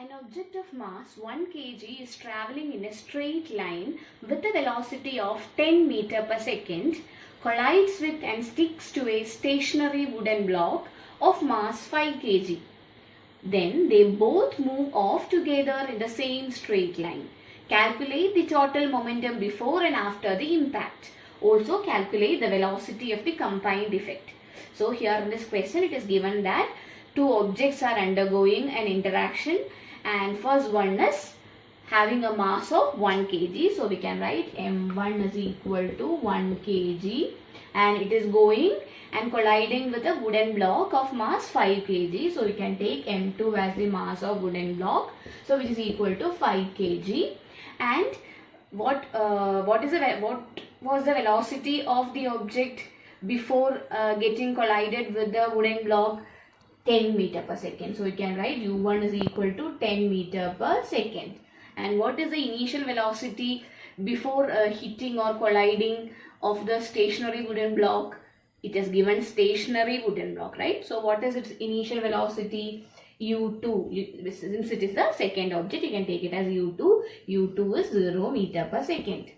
An object of mass 1 kg is traveling in a straight line with a velocity of 10 meter per second, collides with and sticks to a stationary wooden block of mass 5 kg. Then they both move off together in the same straight line. Calculate the total momentum before and after the impact. Also calculate the velocity of the combined effect. So here in this question it is given that two objects are undergoing an interaction, and first one is having a mass of 1 kg. So we can write m1 is equal to 1 kg, and it is going and colliding with a wooden block of mass 5 kg. So we can take m2 as the mass of wooden block, so which is equal to 5 kg. And what was the velocity of the object before getting collided with the wooden block? 10 meter per second. So we can write u1 is equal to 10 meter per second. And what is the initial velocity before hitting or colliding of the stationary wooden block? It is given stationary wooden block, right? So what is its initial velocity? u2. Since it is the second object, you can take it as u2. u2 is 0 meter per second.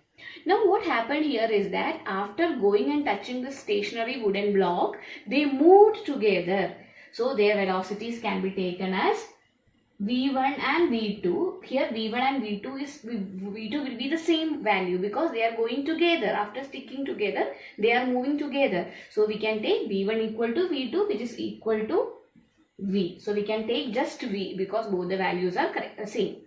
Now what happened here is that after going and touching the stationary wooden block, they moved together. So their velocities can be taken as v1 and v2. Here v1 and v2 will be the same value because they are going together. After sticking together, they are moving together. So we can take v1 equal to v2, which is equal to v. So we can take just v because both the values are same.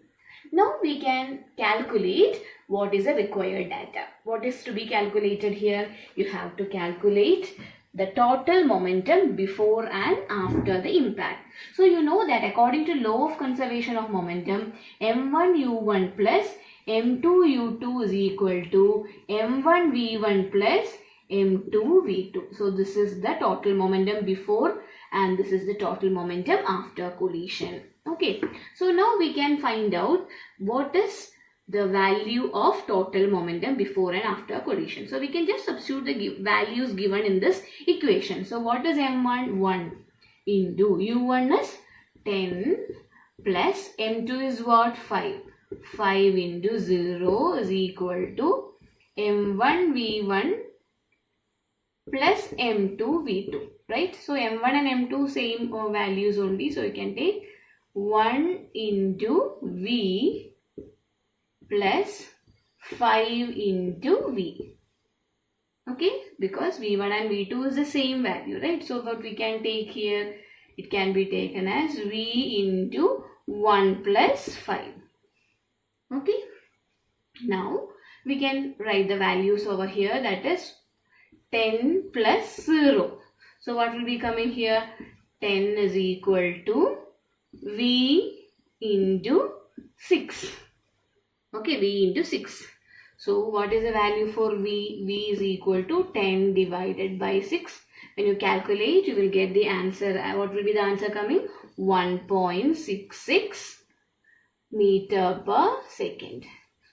Now we can calculate what is the required data. What is to be calculated here? You have to calculate the total momentum before and after the impact. So you know that according to law of conservation of momentum, m1u1 plus m2u2 is equal to m1v1 plus m2v2. So this is the total momentum before and this is the total momentum after collision. Okay, so now we can find out what is the value of total momentum before and after collision. So we can just substitute the values given in this equation. So what is m1? 1 into u1 is 10 plus m2 is what? 5. 5 into 0 is equal to m1v1 plus m2v2, right? So m1 and m2 same values only. So you can take 1 into v plus 5 into v. Okay, because v1 and v2 is the same value, right? So what we can take here, it can be taken as v into 1 plus 5. Okay, now we can write the values over here, that is 10 plus 0. So what will be coming here? 10 is equal to v into 6. Okay, v into 6. So what is the value for v? V is equal to 10 divided by 6. When you calculate, you will get the answer. What will be the answer coming? 1.66 meter per second.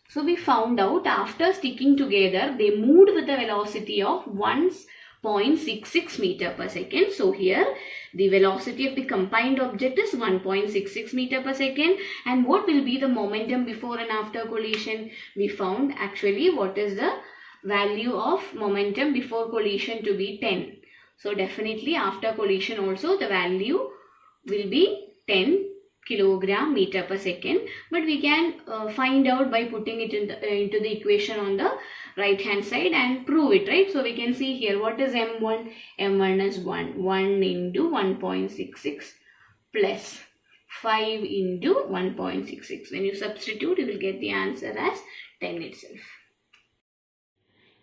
So we found out after sticking together, they moved with a velocity of 1.66 meter per second. So here the velocity of the combined object is 1.66 meter per second. And what will be the momentum before and after collision? We found actually what is the value of momentum before collision to be 10. So definitely after collision also the value will be 10 kilogram meter per second. But we can find out by putting it into the equation on the right hand side and prove it, right? So we can see here what is m1. m1 is 1. 1 into 1.66 plus 5 into 1.66. When you substitute, you will get the answer as 10 itself.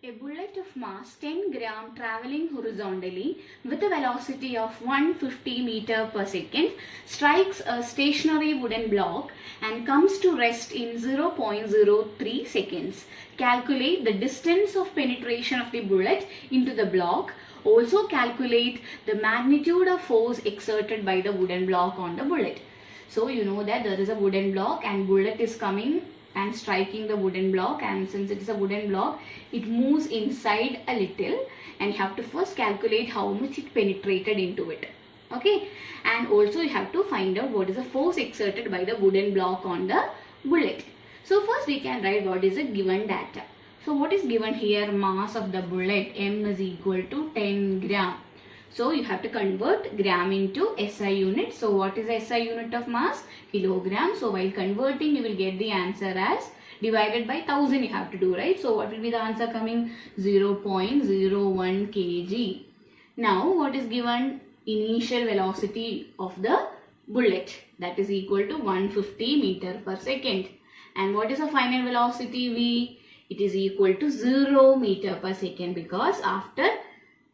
A bullet of mass 10 gram traveling horizontally with a velocity of 150 meter per second strikes a stationary wooden block and comes to rest in 0.03 seconds. Calculate the distance of penetration of the bullet into the block. Also calculate the magnitude of force exerted by the wooden block on the bullet. So you know that there is a wooden block and bullet is coming and striking the wooden block, and since it is a wooden block, it moves inside a little and you have to first calculate how much it penetrated into it. Okay, and also you have to find out what is the force exerted by the wooden block on the bullet. So first we can write what is the given data. So what is given here? Mass of the bullet m is equal to 10 gram. So you have to convert gram into SI unit. So what is SI unit of mass? Kilogram. So while converting you will get the answer as divided by 1000 you have to do, right? So what will be the answer coming? 0.01 kg. Now what is given? Initial velocity of the bullet, that is equal to 150 meter per second. And what is the final velocity V? It is equal to 0 meter per second, because after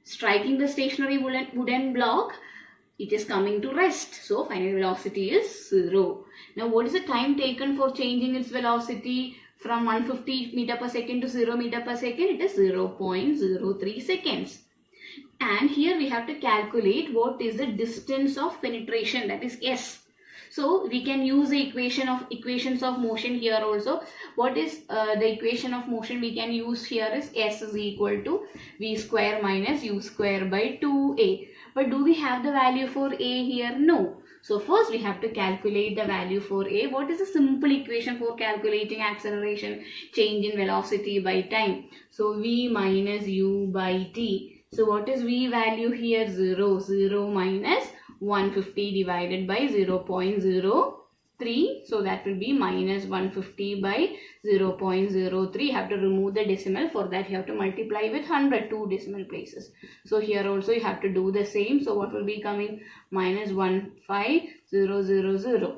striking the stationary wooden block, it is coming to rest. So final velocity is 0. Now what is the time taken for changing its velocity from 150 meter per second to 0 meter per second? It is 0.03 seconds. And here we have to calculate what is the distance of penetration, that is S. So we can use the equations of motion here also. What is the equation of motion we can use here is S is equal to V square minus U square by 2A. But do we have the value for A here? No. So first we have to calculate the value for A. What is the simple equation for calculating acceleration change in velocity by time? So V minus U by T. So what is V value here? 0. 0 minus 150 divided by 0.03. So that will be minus 150 by 0.03. You have to remove the decimal. For that you have to multiply with 100, 2 decimal places. So here also you have to do the same. So what will be coming? Minus 15000.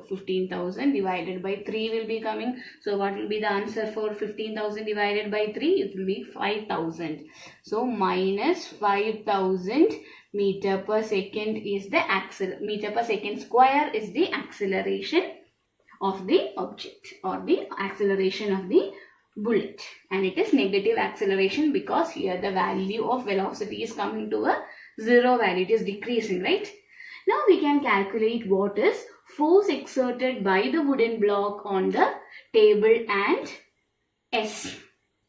15,000 divided by 3 will be coming. So what will be the answer for 15,000 divided by 3? It will be 5,000. So minus 5,000 meter per second is the meter per second square is the acceleration of the object, or the acceleration of the bullet. And it is negative acceleration because here the value of velocity is coming to a 0 value. It is decreasing, right? Now we can calculate what is force exerted by the wooden block on the table and S.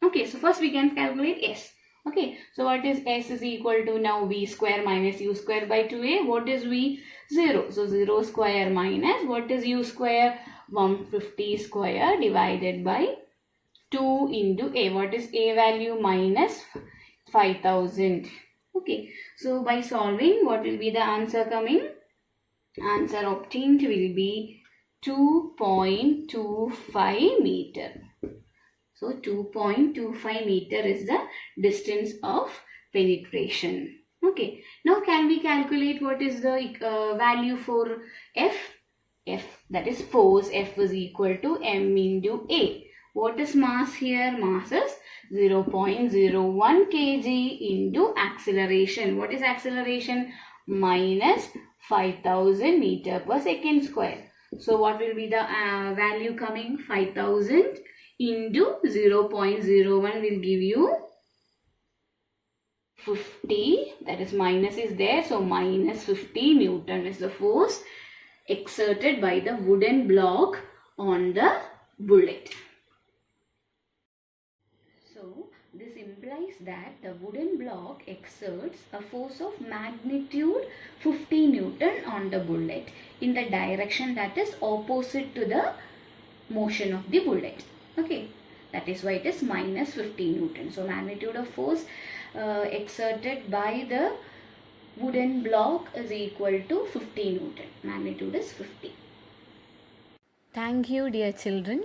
Okay, so first we can calculate S. Okay, so what is S is equal to now V square minus U square by 2A. What is V? 0. So 0 square minus, what is U square? 150 square divided by 2 into A. What is A value? Minus 5,000. Okay, so by solving, what will be the answer coming? Answer obtained will be 2.25 meter. So 2.25 meter is the distance of penetration. Okay, now can we calculate what is the value for F? F, that is force. F is equal to M into A. What is mass here? Mass is 0.01 kg into acceleration. What is acceleration? Minus 5,000 meter per second square. So what will be the value coming? 5,000 into 0.01 will give you 50. That is minus is there. So minus 50 Newton is the force exerted by the wooden block on the bullet. So this implies that the wooden block exerts a force of magnitude 50 Newton on the bullet in the direction that is opposite to the motion of the bullet. Okay, that is why it is minus 50 Newton. So magnitude of force exerted by the wooden block is equal to 50 Newton. Magnitude is 50. Thank you, dear children.